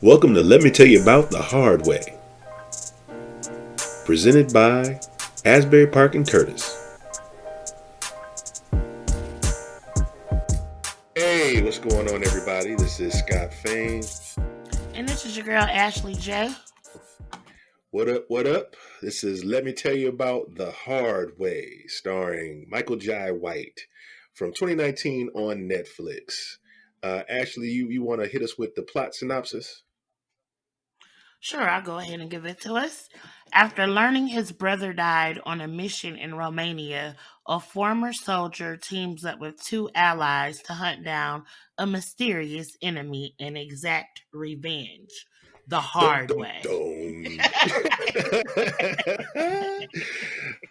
Welcome to Let Me Tell You About the Hard Way, presented by Asbury Park and Curtis. Hey, what's going on, everybody? This is Scott Fain. And this is your girl, Ashley J. What up, what up? This is Let Me Tell You About the Hard Way, starring Michael Jai White from 2019 on Netflix. Ashley, you want to hit us with the plot synopsis? Sure, I'll go ahead and give it to us. After learning his brother died on a mission in Romania, a former soldier teams up with two allies to hunt down a mysterious enemy and exact revenge the Dun, hard dun, way. dun.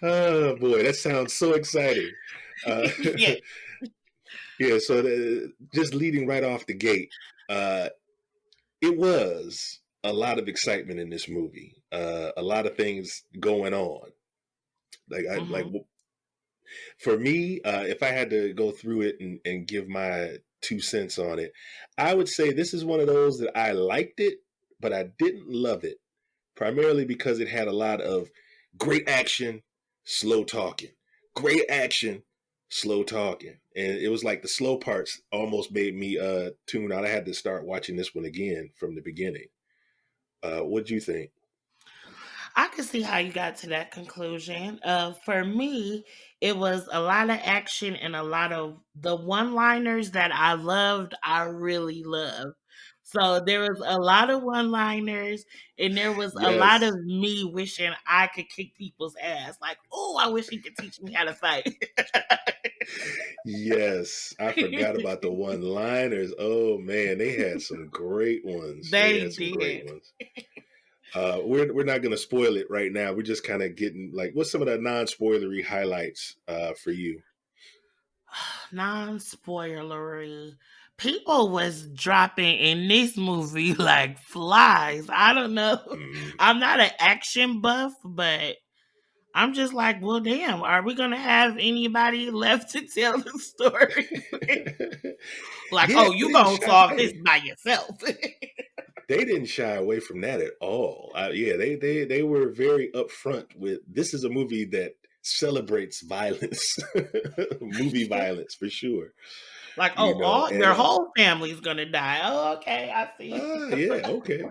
Oh boy, that sounds so exciting. Uh, Yeah. yeah, so just leading right off the gate, uh, it was a lot of excitement in this movie. A lot of things going on. Like hmm for me, if I had to go through it and give my 2 cents on it, I would say this is one of those that I liked it, but I didn't love it. Primarily because it had a lot of great action, slow talking. Great action, slow talking. And it was like the slow parts almost made me tune out. I had to start watching this one again from the beginning. What do you think? I can see how you got to that conclusion. For me, it was a lot of action and a lot of the one-liners that I loved. I really loved. So there was a lot of one-liners, and there was a lot of Yes. me wishing I could kick people's ass. Like, oh, I wish he could teach me how to fight. Yes. I forgot about the one liners. Oh man, they had some great ones. They They had some great did. ones. We're not gonna spoil it right now. We're just kind of getting like what's some of the non-spoilery highlights for you? Non-spoilery. People was dropping in this movie like flies. I don't know. Mm. I'm not an action buff, but I'm just like, well, damn, are we gonna have anybody left to tell the story? Like, Yeah, oh, they you didn't gonna shy. solve this Hey, by yourself. they didn't shy away from that at all. Yeah, they were very upfront with this is a movie that celebrates violence, movie violence for sure. Like, You oh, know, all and their whole family's gonna die. Oh, okay, I see. yeah, okay,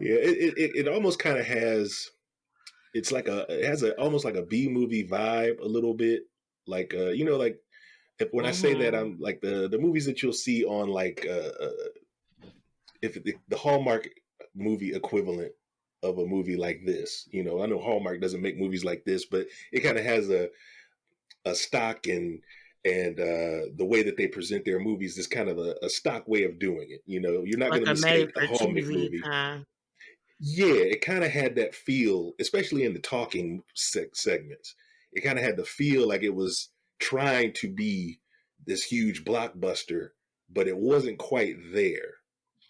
yeah. It almost kind of has. It's like it has a almost like a B movie vibe a little bit. Like like if when I say that hmm I'm like the movies that you'll see on like if the Hallmark movie equivalent of a movie like this. I know Hallmark doesn't make movies like this, but it kind of has a stock and the way that they present their movies is kind of a stock way of doing it. You're not Like going to a made mistake a for Hallmark TV movie. kind. Yeah, it kind of had that feel, especially in the talking segments. It kind of had the feel like it was trying to be this huge blockbuster, but it wasn't quite there,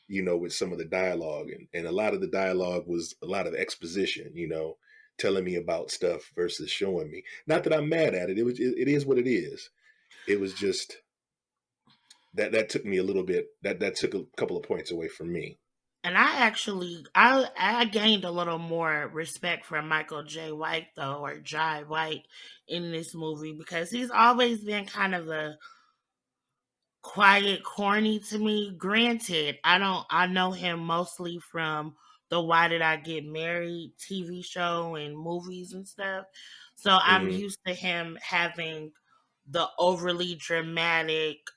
with some of the dialogue. And a lot of the dialogue was a lot of exposition, telling me about stuff versus showing me. Not that I'm mad at it. It is what it is. It was just that took me a little bit, that took a couple of points away from me. And I gained a little more respect for Michael J. White though, or Jai White in this movie because he's always been kind of a quiet, corny to me. Granted, I know him mostly from the Why Did I Get Married TV show and movies and stuff. So I'm Hmm. used to him having the overly dramatic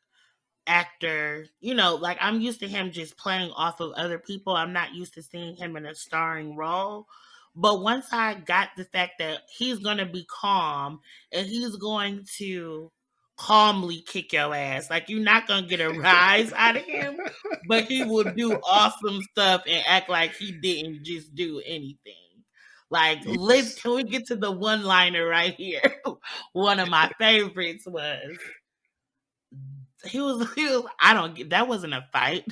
actor, like I'm used to him just playing off of other people. I'm not used to seeing him in a starring role. But once I got the fact that he's going to be calm and he's going to calmly kick your ass, like you're not going to get a rise out of him, but he will do awesome stuff and act like he didn't just do anything. Like, Yes. can we get to the one liner right here? One of my favorites was he was I don't get that wasn't a fight.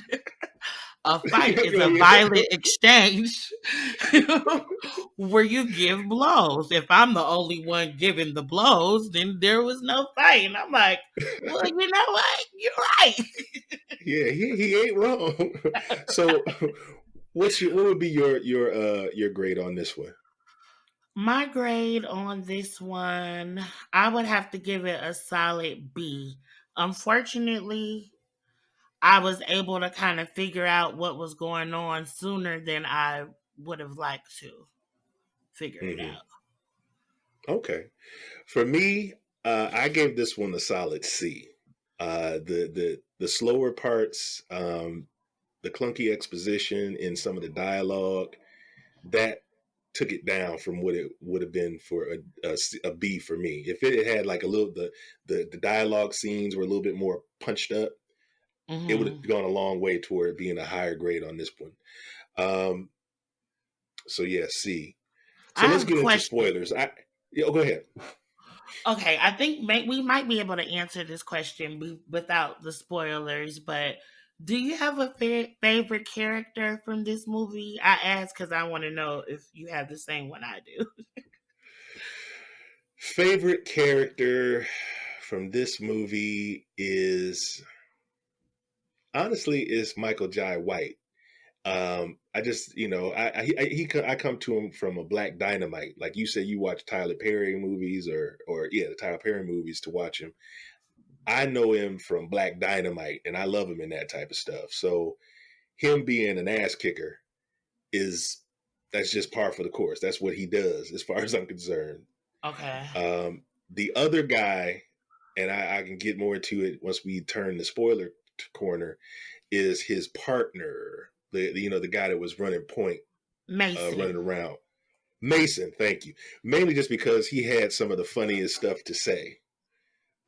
A fight is a violent exchange where you give blows. If I'm the only one giving the blows, then there was no fight. And I'm like, well, you know what? You're right. Yeah, he ain't wrong. So, what would be your grade on this one? My grade on this one, I would have to give it a solid B. Unfortunately, I was able to kind of figure out what was going on sooner than I would have liked to figure it Hmm. out. Okay, for me, I gave this one a solid C. The slower parts, the clunky exposition in some of the dialogue, that took it down from what it would have been for a B for me. If it had like a little the dialogue scenes were a little bit more punched up, it would Hmm. have gone a long way toward being a higher grade on this one. Um, so yeah, C. So I let's have a get into question. spoilers. Yeah, go ahead. Okay, I think we might be able to answer this question without the spoilers, but do you have a favorite character from this movie? I ask because I want to know if you have the same one I do. Favorite character from this movie is honestly is Michael Jai White. I just, I come to him from a Black Dynamite. Like you said, you watch Tyler Perry movies or yeah, the Tyler Perry movies to watch him. I know him from Black Dynamite, and I love him in that type of stuff. So him being an ass kicker is that's just par for the course. That's what he does, as far as I'm concerned. Okay. The other guy, and I can get more into it once we turn the spoiler corner, is his partner, the guy that was running point, running Mason. around. Mason, thank you. Mainly just because he had some of the funniest stuff to say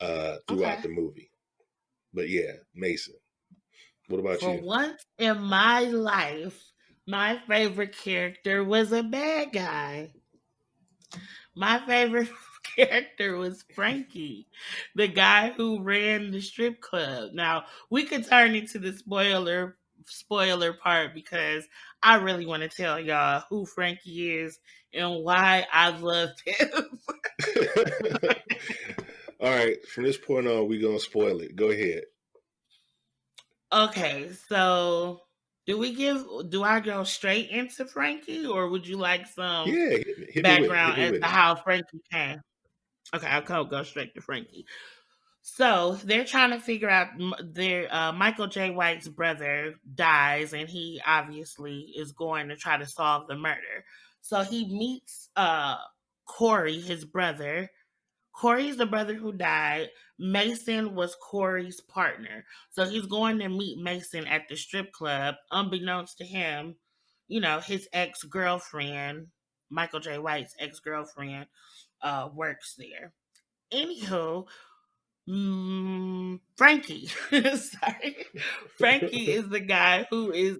throughout Okay. the movie. But yeah, Mason. What about For you? once in my life, my favorite character was a bad guy. My favorite character was Frankie, the guy who ran the strip club. Now, we could turn into the spoiler part because I really want to tell y'all who Frankie is and why I love him. All right, from this point on, we're gonna spoil it. Go ahead. Okay, so do I go straight into Frankie or would you like some Yeah, hit me with it. Hit background me as with to it. how Frankie came? Okay, I'll go straight to Frankie. So they're trying to figure out their Michael J. White's brother dies, and he obviously is going to try to solve the murder. So he meets Corey, his brother. Corey's the brother who died. Mason was Corey's partner. So he's going to meet Mason at the strip club. Unbeknownst to him, his ex girlfriend, Michael J. White's ex girlfriend, works there. Anywho, Frankie. Sorry. Frankie is the guy who is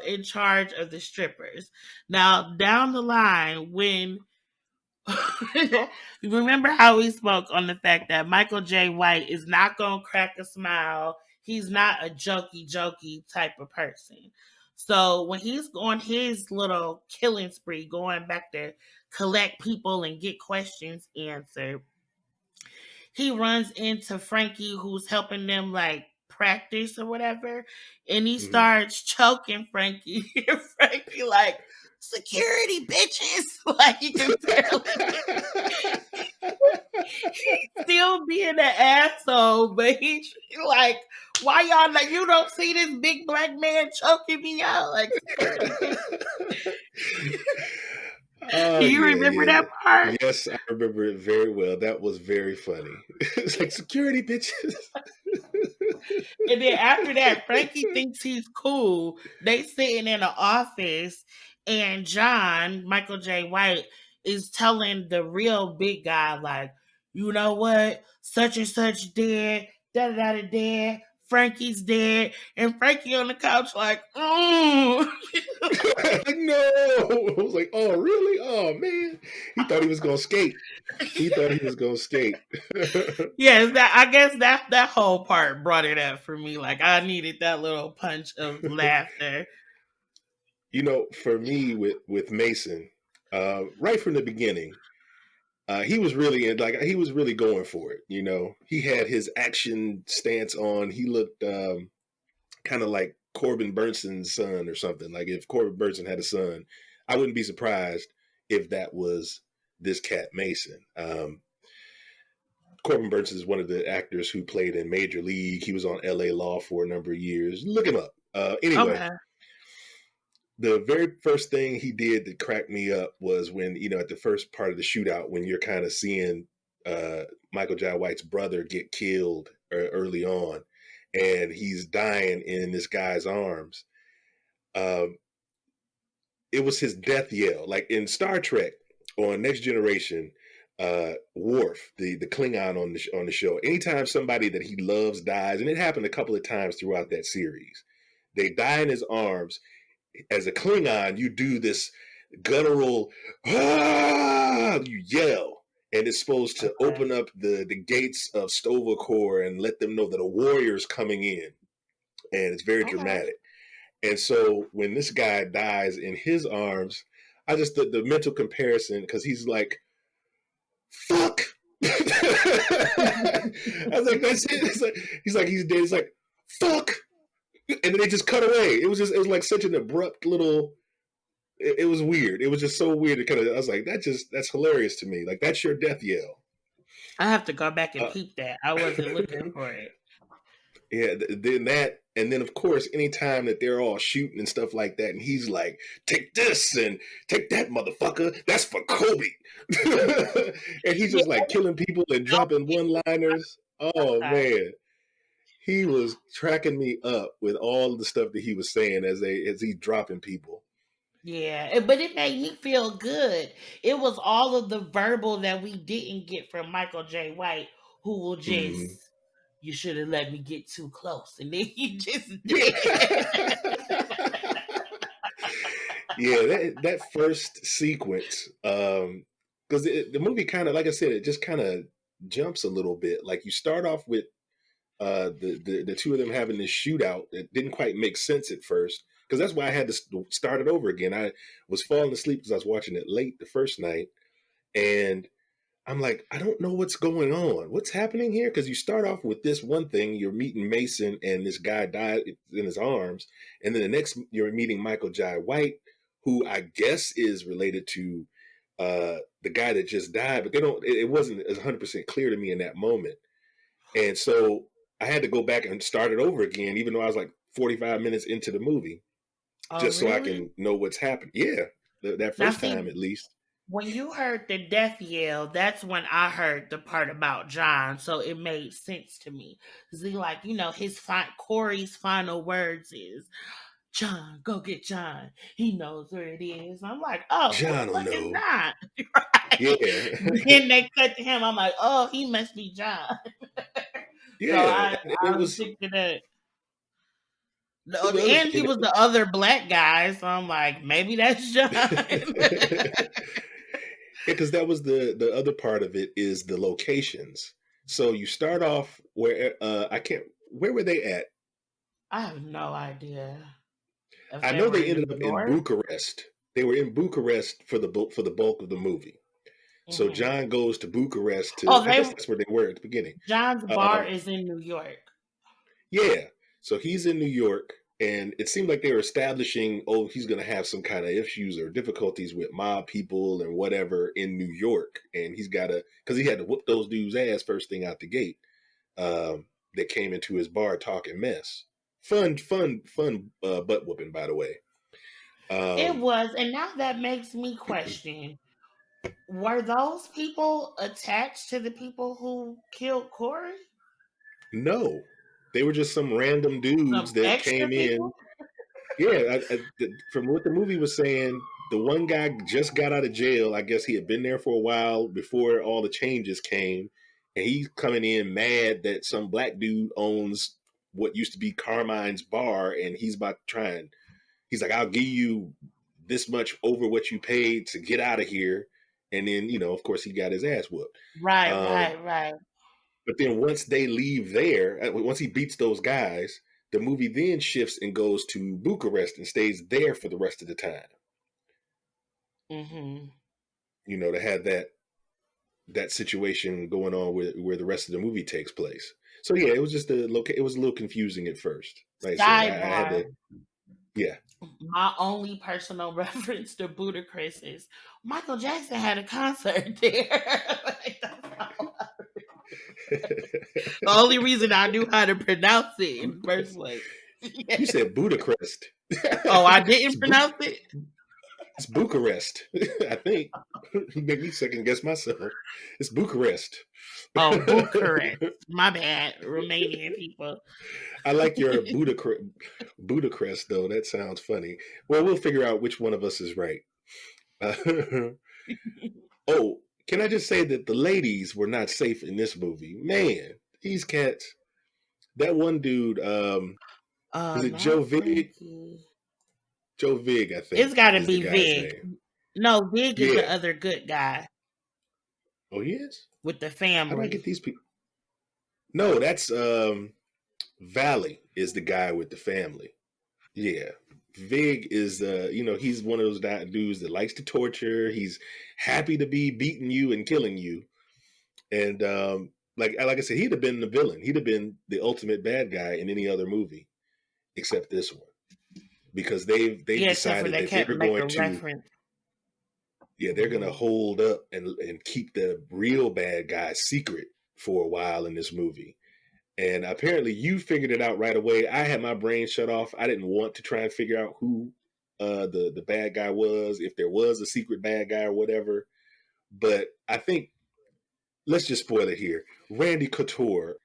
in charge of the strippers. Now, down the line, when you remember how we spoke on the fact that Michael J. White is not going to crack a smile. He's not a jokey type of person. So when he's on his little killing spree, going back to collect people and get questions answered, he runs into Frankie who's helping them like practice or whatever, and he Mhm. starts choking Frankie. And Frankie like security bitches, like he can barely still being an asshole, but he like, why y'all like you don't see this big black man choking me out like security bitch? Oh Do you yeah, remember yeah. that part? Yes, I remember it very well. That was very funny. It's like security bitches. And then after that, Frankie thinks he's cool. They sitting in an office, and John, Michael J. White, is telling the real big guy, like, you know what? Such and such dead, da da da dead. Frankie's dead, and Frankie on the couch, like, Like, no. I was like, oh really? Oh man. He thought he was gonna skate. He thought he was gonna skate. yes, that I guess that whole part brought it up for me. Like I needed that little punch of laughter. For me with Mason, right from the beginning, he was really he was really going for it. He had his action stance on. He looked kind of like Corbin Burnson's son or something. Like if Corbin Burnson had a son, I wouldn't be surprised if that was this cat Mason. Corbin Burnson is one of the actors who played in Major League. He was on LA Law for a number of years. Look him up. Anyway, Okay. the very first thing he did that cracked me up was when, at the first part of the shootout, when you're kind of seeing Michael Jai White's brother get killed early on, and he's dying in this guy's arms. It was his death yell. Like in Star Trek on Next Generation, Worf, the Klingon on the show, anytime somebody that he loves dies, and it happened a couple of times throughout that series, they die in his arms. As a Klingon, you do this guttural, you yell, and it's supposed to open up the gates of Sto-vo-kor and let them know that a warrior's coming in, and it's very Okay. dramatic. And so when this guy dies in his arms, I just the mental comparison, because he's like, fuck. I was like, that's it. He's like, he's dead. He's like, fuck. And then they just cut away. It was like such an abrupt little. It was weird. It was just so weird. I was like, that's hilarious to me. Like that's your death yell. I have to go back and Uh, peep that. I wasn't looking for it. Yeah, then that, and then of course, anytime that they're all shooting and stuff like that, and he's like, "Take this and take that, motherfucker. That's for Kobe," and he's Yeah. just like killing people and dropping one-liners. Oh Okay. man, he was cracking me up with all the stuff that he was saying as he's dropping people. Yeah, but it made me feel good. It was all of the verbal that we didn't get from Michael J. White, who will just, Mm-hmm. you should have let me get too close. And then he just did. Yeah. Yeah, that first sequence, because the movie kind of, like I said, it just kind of jumps a little bit. Like you start off with the two of them having this shootout that didn't quite make sense at first, because that's why I had to start it over again. I was falling asleep because I was watching it late the first night, and I'm like, I don't know what's going on. What's happening here? Because you start off with this one thing, you're meeting Mason, and this guy died in his arms, and then the next you're meeting Michael Jai White, who I guess is related to the guy that just died, but they don't. It wasn't as 100% clear to me in that moment, and so I had to go back and start it over again, even though I was like 45 minutes into the movie, Oh, just so I really? can know what's happened. Yeah, that Now, first see, time at least. when you heard the death yell, that's when I heard the part about John. So it made sense to me. See, like, Corey's final words is, John, go get John. He knows where it is. I'm like, oh, who John the will fuck is know. John? Right? Yeah. Then they cut to him. I'm like, oh, he must be John. So Yeah, and it I was picked it up. No, it was, and he and was the other black guy, so I'm like, maybe that's John. because that was the other part of it is the locations. So you start off where I can't. Where were they at? I have no idea if I they know were they in ended New up in York. Bucharest. They were in Bucharest for the bulk of the movie. So Hmm. John goes to Bucharest to. Oh, I guess they that's where they were at the beginning. John's bar Um, is in New York. yeah. So he's in New York, and it seemed like they were establishing, oh, he's going to have some kind of issues or difficulties with mob people and whatever in New York, and he's got to, because he had to whoop those dudes' ass first thing out the gate. That came into his bar talking mess. Fun butt whooping, by the way. It Um, was, and now that makes me question: were those people attached to the people who killed Corey? no, they were just some random dudes Some that extra came people? in. Yeah, from what the movie was saying, the one guy just got out of jail. I guess he had been there for a while before all the changes came, and he's coming in mad that some black dude owns what used to be Carmine's bar, and he's about to try and he's like, I'll give you this much over what you paid to get out of here. And then, of course, he got his ass whooped. Right, Um, right, right. but then once they leave there, once he beats those guys, the movie then shifts and goes to Bucharest and stays there for the rest of the time. Hmm. To have that situation going on where the rest of the movie takes place. So yeah, it was just it was a little confusing at first. Like I said, I had Sidebar. to, yeah. My only personal reference to Budacris is Michael Jackson had a concert there. Like, the only reason I knew how to pronounce it in the first place. You said Budapest. Oh, I it's, didn't pronounce it? it's Bucharest, I think. Make me second guess myself. It's Bucharest. Oh, Bucharest. My bad, Romanian people. I like your Budapest, though. That sounds funny. Well, we'll figure out which one of us is right. Uh, oh, can I just say that the ladies were not safe in this movie? Man, these cats. That one dude, is it Not Joe Vig? Frankie. Joe Vig, I It's think, got to is the be guy's Vig. name. No, Vig is the Yeah. other good guy Oh, he is? with the How do I get family. these people? No, that's Valley is the guy with the family. Yeah. Vig is he's one of those dudes that likes to torture. He's happy to be beating you and killing you. And like I said, he'd have been the villain. He'd have been the ultimate bad guy in any other movie except this one. Because they've Yeah, except for decided they that kept they're going making to reference. they're gonna Mhm. hold up and keep the real bad guy secret for a while in this movie. And apparently you figured it out right away. I had my brain shut off. I didn't want to try and figure out who the bad guy was, if there was a secret bad guy or whatever. But I think let's just spoil it here. Randy Couture,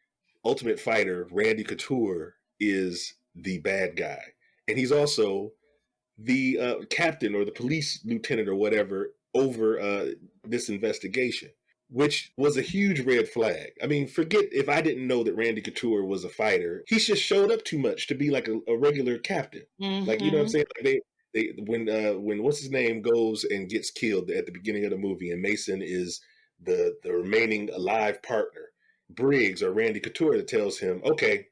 Ultimate Fighter, Randy Couture is the bad guy. And he's also the captain or the police lieutenant or whatever over this investigation, which was a huge red flag. I mean, forget if I didn't know that Randy Couture was a fighter. He just showed up too much to be like a regular captain. Like, you know what I'm Mhm. saying? Like when what's his name goes and gets killed at the beginning of the movie, and Mason is the remaining alive partner. Briggs or Randy Couture that tells him, "Okay,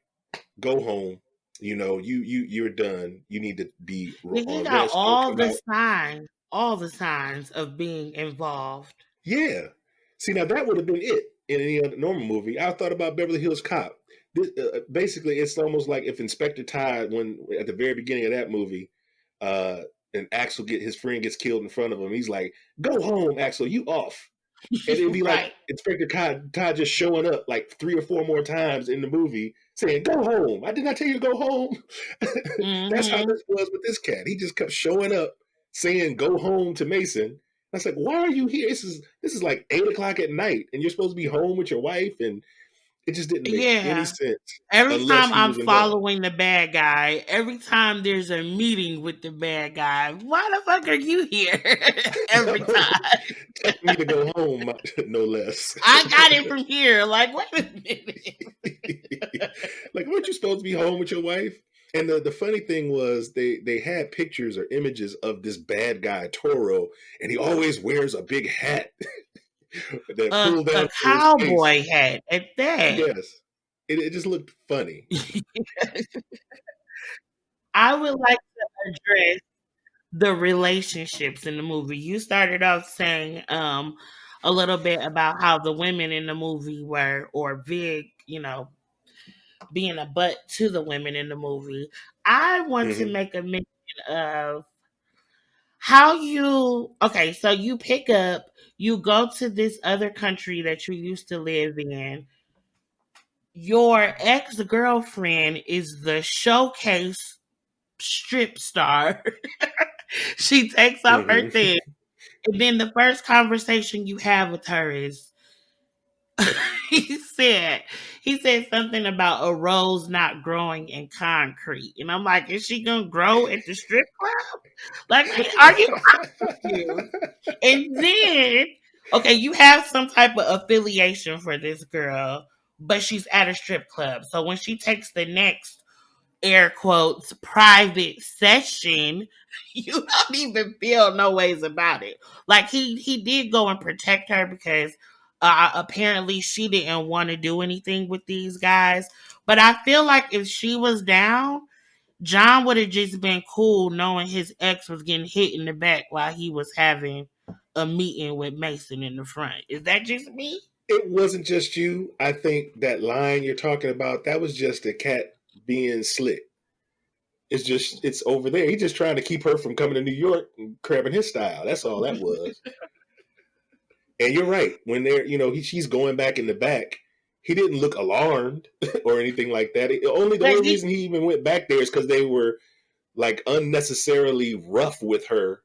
go home. You're done. You need to be Yeah, he on got rest. Don't come out." all the signs of being involved. Yeah. See, now that would have been it in any other normal movie. I thought about Beverly Hills Cop. Basically, it's almost like if Inspector Todd, when at the very beginning of that movie, uh, and Axel his friend gets killed in front of him, he's like, "Go home, Axel. You off." And it'd be like Right. Inspector Todd just showing up like 3 or 4 more times in the movie saying, "Go home. I did not tell you to go home." That's how Mhm. this was with this cat. He just kept showing up saying, "Go home" to Mason. I was like, "Why are you here? This is like 8 o'clock at night, and you're supposed to be home with your wife." And it just didn't make any Yeah. sense Every unless time he I'm was involved. following the bad guy, every time there's a meeting with the bad guy, why the fuck are you here? Every time. Telling me to go home, no less. I got it from here. Like, wait a minute. Like, weren't you supposed to be home with your wife? And the funny thing was they had pictures or images of this bad guy Toro, and he always wears a big hat that pulled down A to his face. cowboy hat at that. Yes, it just looked funny. I would like to address the relationships in the movie. You started off saying a little bit about how the women in the movie were, or Vig, being a butt to the women in the movie. I want to Hmm. make a mention of how okay, so you pick up, you go to this other country that you used to live in. Your ex girlfriend is the showcase strip star. She takes off her Hmm. thing. And then the first conversation you have with her is he said he said something about a rose not growing in concrete. And I'm like, is she gonna grow at the strip club? Like, are you confused? And then okay, you have some type of affiliation for this girl, but she's at a strip club. So when she takes the next air quotes private session, you don't even feel no ways about it. Like he did go and protect her because apparently she didn't want to do anything with these guys. But I feel like if she was down, John would have just been cool knowing his ex was getting hit in the back while he was having a meeting with Mason in the front. Is that just me? It wasn't just you. I think that line you're talking about, that was just a cat being slick. It's just, it's over there. He's just trying to keep her from coming to New York and crabbing his style. That's all that was. And you're right. When they're, she's going back in the back. He didn't look alarmed or anything like that. The But only he, reason he even went back there is because they were like unnecessarily rough with her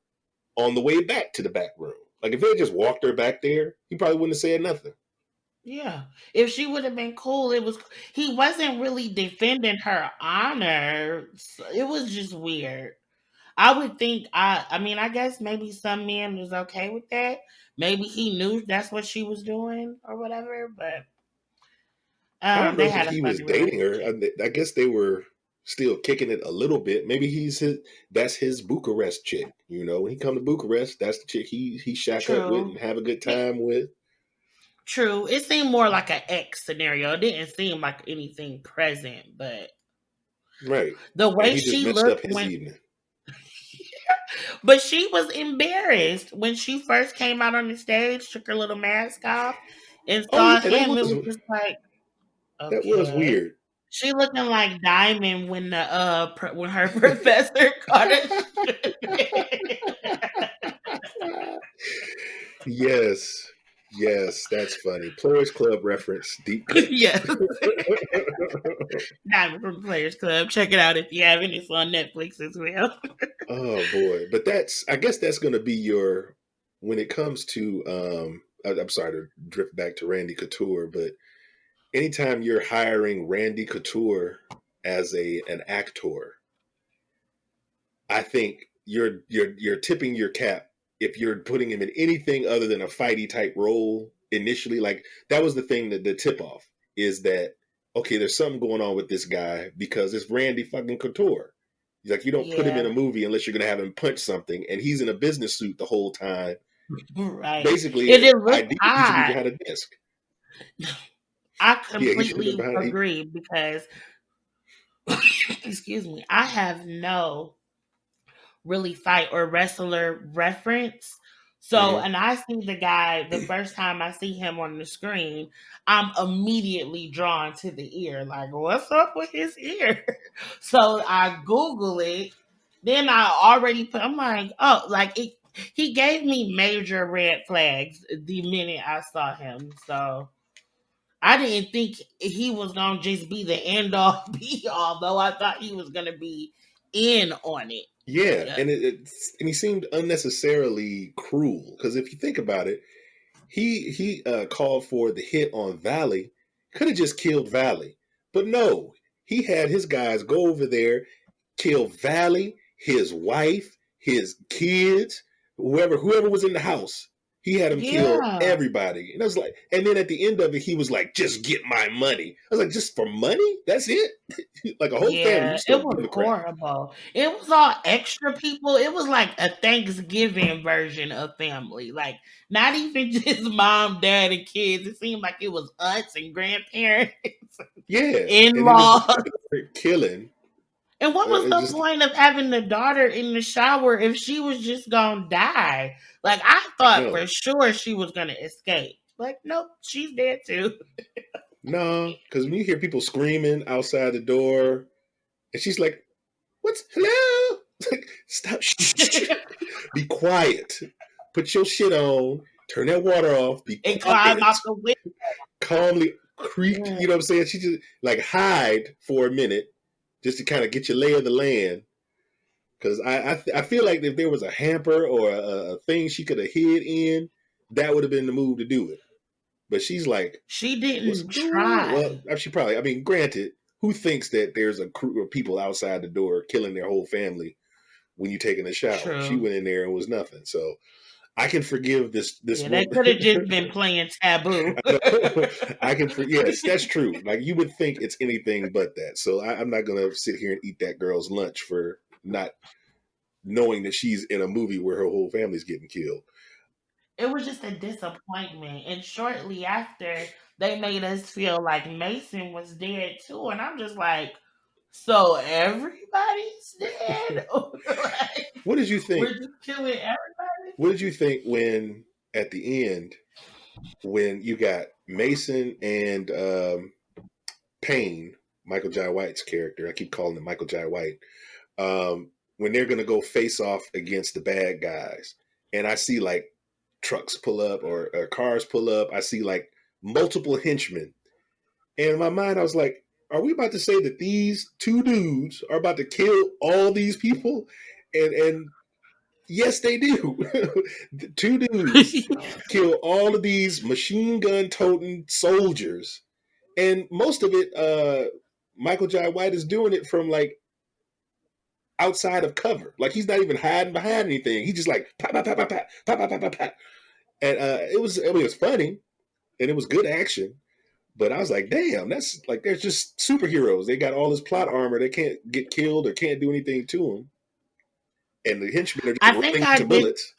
on the way back to the back room. Like if they had just walked her back there, he probably wouldn't have said nothing. yeah, if she would have been cool, he wasn't really defending her honor. It was just weird. I would think I mean, I guess maybe some men was okay with that. Maybe he knew that's what she was doing or whatever, but I don't they know if had a he was funny dating her. relationship. I guess they were still kicking it a little bit. Maybe that's his Bucharest chick. When he come to Bucharest, that's the chick he shack up with and True. have a good It, time with. true. It seemed more like an ex scenario. It didn't seem like anything present, but Right. the And way he just she messed up looked his when evening. but she was embarrassed when she first came out on the stage, took her little mask off, and Oh saw yeah, him. It was just like, that was okay. weird. She looking like Diamond when when her professor caught her. Yes. Yes, that's funny. Players Club reference, deep cut. Yes, Diamond from the Players Club. Check it out if you haven't. It's on Netflix as well. Oh boy. But I guess that's gonna be your when it comes to I'm sorry to drift back to Randy Couture, but anytime you're hiring Randy Couture as an actor, I think you're tipping your cap if you're putting him in anything other than a fighty type role initially. Like that was the thing that the tip off is that okay, there's something going on with this guy because it's Randy fucking Couture. He's like you don't put him in a Yeah, movie unless you're gonna have him punch something, and he's in a business suit the whole time. right. Basically, And it looked ideally, he should be odd. behind a desk. I Yeah, he should have been completely behind. agree because, excuse me, I have no really fight or wrestler reference. So, Mhm. and I see the guy the first time I see him on the screen, I'm immediately drawn to the ear. Like, what's up with his ear? So I Google it. Then I already I'm like, oh, like it. He gave me major red flags the minute I saw him. So I didn't think he was gonna just be the end all be all, though I thought he was gonna be in on it. Yeah, But and he seemed unnecessarily cruel because if you think about it, he called for the hit on Valley. Could have just killed Valley, but no, he had his guys go over there, kill Valley, his wife, his kids, whoever was in the house. He had him kill yeah, everybody, and I was like, and then at the end of it, he was like, "Just get my money." I was like, "Just for money? That's it?" Like a whole family, you yeah, just it don't give was a crap. horrible. It was all extra people. It was like a Thanksgiving version of family. Like not even just mom, dad, and kids. It seemed like it was aunts and grandparents, Yeah, in and then there's law. the killing. And what was It's the just point of having the daughter in the shower if she was just gonna die? Like I thought no, for sure she was gonna escape. Like nope, she's dead too. no, because when you hear people screaming outside the door, and she's like, "What's hello?" It's like, stop, shh, be quiet, put your shit on, turn that water off, be And climb quiet, out the window. calmly creep. You know what I'm saying? She just like hide for a minute, just to kind of get your lay of the land. Because I feel like if there was a hamper or a thing she could have hid in, that would have been the move to do it. But she's like, She what's didn't going on? Well, try. she probably, I mean, granted, who thinks that there's a crew of people outside the door killing their whole family when you're taking a shower? She True. went in there and was nothing. So I can forgive this Yeah, they woman. could have just been playing taboo. I know. Yes, that's true. Like you would think it's anything but that. So I'm not going to sit here and eat that girl's lunch for not knowing that she's in a movie where her whole family's getting killed. It was just a disappointment. And shortly after, they made us feel like Mason was dead too. And I'm just like, so everybody's dead? Like, What did you we're think? just killing everybody? What did you think when at the end? when you got Mason and Pain, Michael Jai White's character. I keep calling him Michael Jai White. When they're gonna go face off against the bad guys, and I see like trucks pull up or cars pull up. I see like multiple henchmen, and in my mind, I was like, "Are we about to say that these two dudes are about to kill all these people?" And yes, they do. The two dudes kill all of these machine gun toting soldiers, and most of it, Michael Jai White is doing it from like outside of cover. Like he's not even hiding behind anything. He just like pat pat pat pat pat pat pat pat pat pat. And it was, I mean, it was funny and it was good action. But I was like, damn, that's like they're just superheroes. They got all this plot armor. They can't get killed or can't do anything to them. And the henchmen are I just think running I to did. bullets.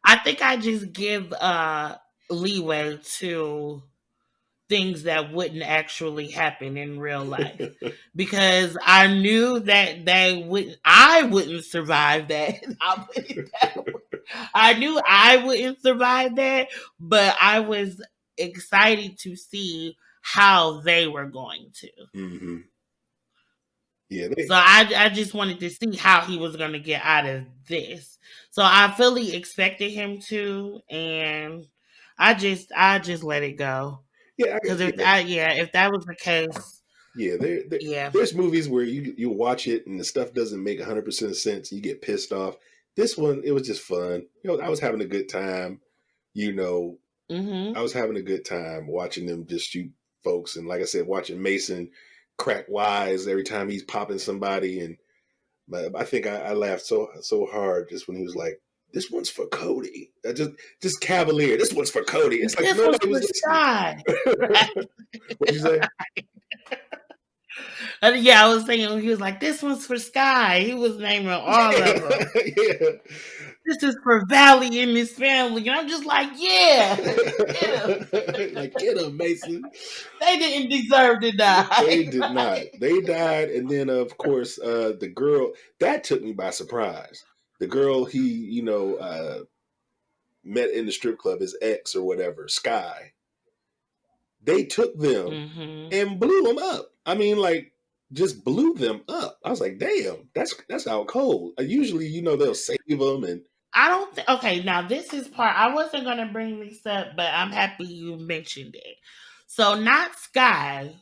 I think I just give leeway to things that wouldn't actually happen in real life because I knew that I wouldn't survive that. I knew I wouldn't survive that, but I was excited to see how they were going to. Mm-hmm. Yeah, So I just wanted to see how he was going to get out of this. So I fully expected him to, and I just let it go. yeah, Because yeah, if that was the case, yeah. yeah. There's movies where you watch it and the stuff doesn't make 100% sense. You get pissed off. This one, it was just fun. I was having a good time. You know, Mm-hmm. I was having a good time watching them just shoot folks, and like I said, watching Mason crack wise every time he's popping somebody. And I think I laughed so hard just when he was like, "This one's for Cody." I just cavalier. This one's for Cody. It's like This was nobody for was listening. Sky. What'd you say? Yeah, I was saying he was like, "This one's for Sky." He was naming all of them. Yeah. This is for Valley and his family, and I'm just like, yeah, get him. Like, get him, Mason. They didn't deserve to die. They did not. They died, and then of course the girl that took me by surprise. The girl he met in the strip club, his ex or whatever, Sky. They took them Mm-hmm. and blew them up. I mean, like just blew them up. I was like, damn, that's out cold. Usually, they'll save them and I don't think. Okay, now this is part. I wasn't gonna bring this up, but I'm happy you mentioned it. So not Sky.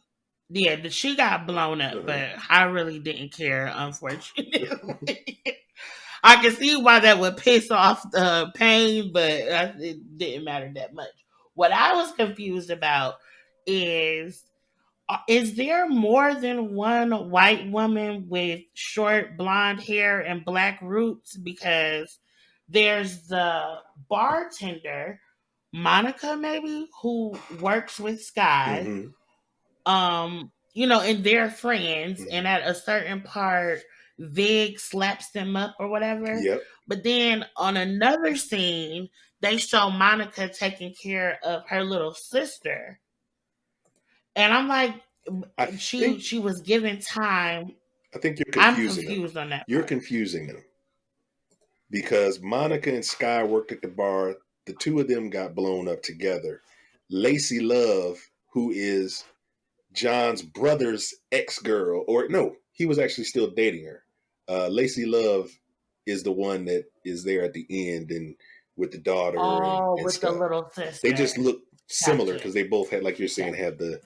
Yeah, she got blown up, but I really didn't care. Unfortunately, I can see why that would piss off the Pain, but it didn't matter that much. What I was confused about is is there more than one white woman with short blonde hair and black roots? Because there's the bartender, Monica, maybe, who works with Sky. mm-hmm, And they're friends, mm-hmm. and at a certain part, Vig slaps them up or whatever. Yep. But then on another scene, they show Monica taking care of her little sister. And I'm like, she was given time. I think you're I'm confusing them. confused on that You're part. confusing them because Monica and Sky worked at the bar. The two of them got blown up together. Lacey Love, who is John's brother's ex-girl, or no, he was actually still dating her. Lacey Love is the one that is there at the end and with the daughter and With stuff. the little sister. They just look similar Gotcha. because they both had, like you're saying, had the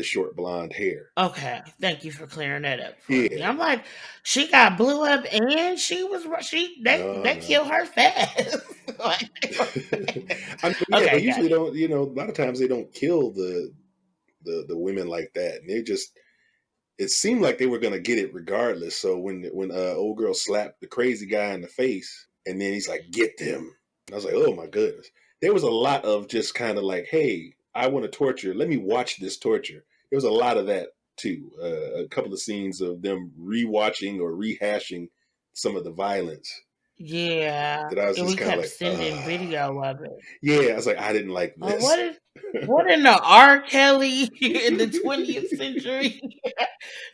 short blonde hair. Okay, thank you for clearing that up for me. I'm like, she got blew up and they killed her fast. I mean, yeah, Okay, they usually don't. A lot of times they don't kill the women like that, and they just. It seemed like they were gonna get it regardless. So when old girl slapped the crazy guy in the face, and then he's like, "Get them," and I was like, "Oh my goodness!" There was a lot of just kind of like, "Hey, I want to torture. Let me watch this torture." There was a lot of that too. A couple of scenes of them rewatching or rehashing some of the violence. Yeah, That I was and just we kind of kept like, sending video of it. yeah. I was like, I didn't like this. What in the R. Kelly in the 20th century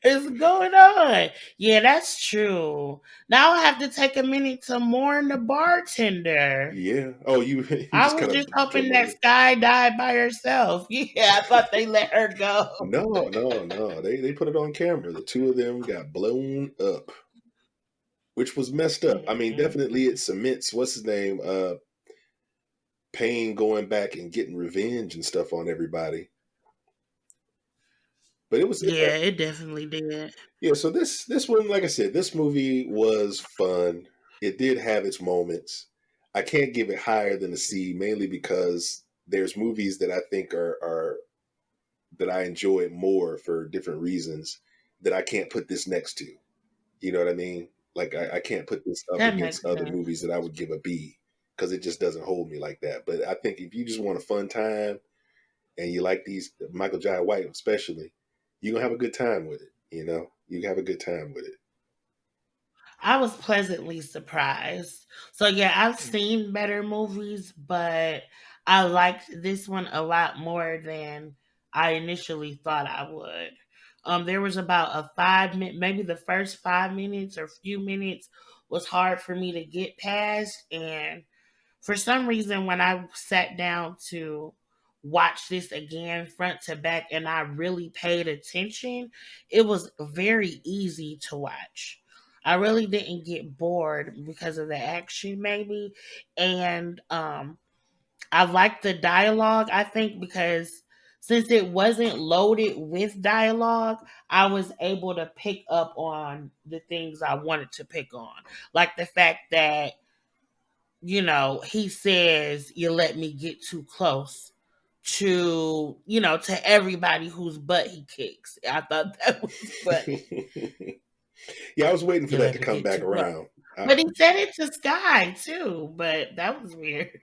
is going on? Yeah, that's true. Now I have to take a minute to mourn the bartender. Yeah. Oh, you you I just was kind just of hoping jump that over. Sky died by herself. Yeah, I thought they let her go. No, no, no. They put it on camera. The two of them got blown up, which was messed up. I mean, Mm-mm. definitely it cements what's his name, Pain going back and getting revenge and stuff on everybody. But it was Yeah, it definitely did. yeah. So this one, like I said, this movie was fun. It did have its moments. I can't give it higher than a C, mainly because there's movies that I think are that I enjoy more for different reasons that I can't put this next to. You know what I mean? Like I can't put this up That makes against other sense. movies that I would give a B because it just doesn't hold me like that. But I think if you just want a fun time and you like these Michael Jai White especially, you're gonna have a good time with it. You know, you have a good time with it. I was pleasantly surprised. So yeah, I've seen better movies, but I liked this one a lot more than I initially thought I would. There was about a 5 minute, maybe the first 5 minutes or few minutes was hard for me to get past, and for some reason, when I sat down to watch this again front to back and I really paid attention, it was very easy to watch. I really didn't get bored because of the action, maybe. And I liked the dialogue, I think, because since it wasn't loaded with dialogue, I was able to pick up on the things I wanted to pick on. Like the fact that he says, "You let me get too close to everybody whose butt he kicks." I thought that was funny. Yeah, I was waiting for You that let to me come get back too close. around. But he said it to Sky too, but that was weird.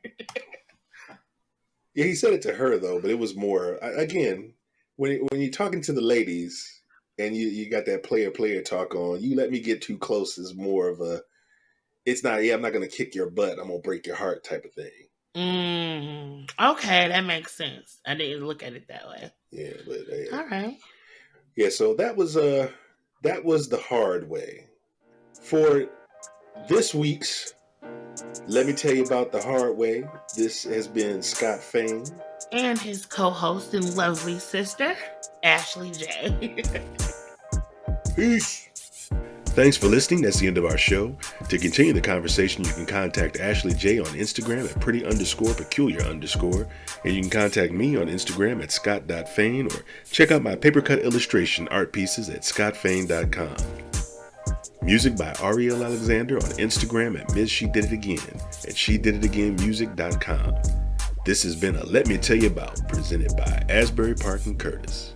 Yeah, he said it to her though, but it was more again when you're talking to the ladies and you got that player talk on. You let me get too close is more of a. It's not. Yeah, I'm not gonna kick your butt. I'm gonna break your heart type of thing. Okay, that makes sense. I didn't look at it that way. Yeah, but All right. yeah. So that was the hard way for this week's. Let me tell you about the hard way. This has been Scott Fain. And his co-host and lovely sister, Ashley J. Peace. Thanks for listening. That's the end of our show. To continue the conversation, you can contact Ashley J on Instagram at pretty_peculiar_. And you can contact me on Instagram at scott.fain or check out my papercut illustration art pieces at scottfain.com. Music by Arielle Alexander on Instagram at Ms. She Did It Again and SheDidItAgainMusic.com. This has been a Let Me Tell You About, presented by Asbury Park and Curtis.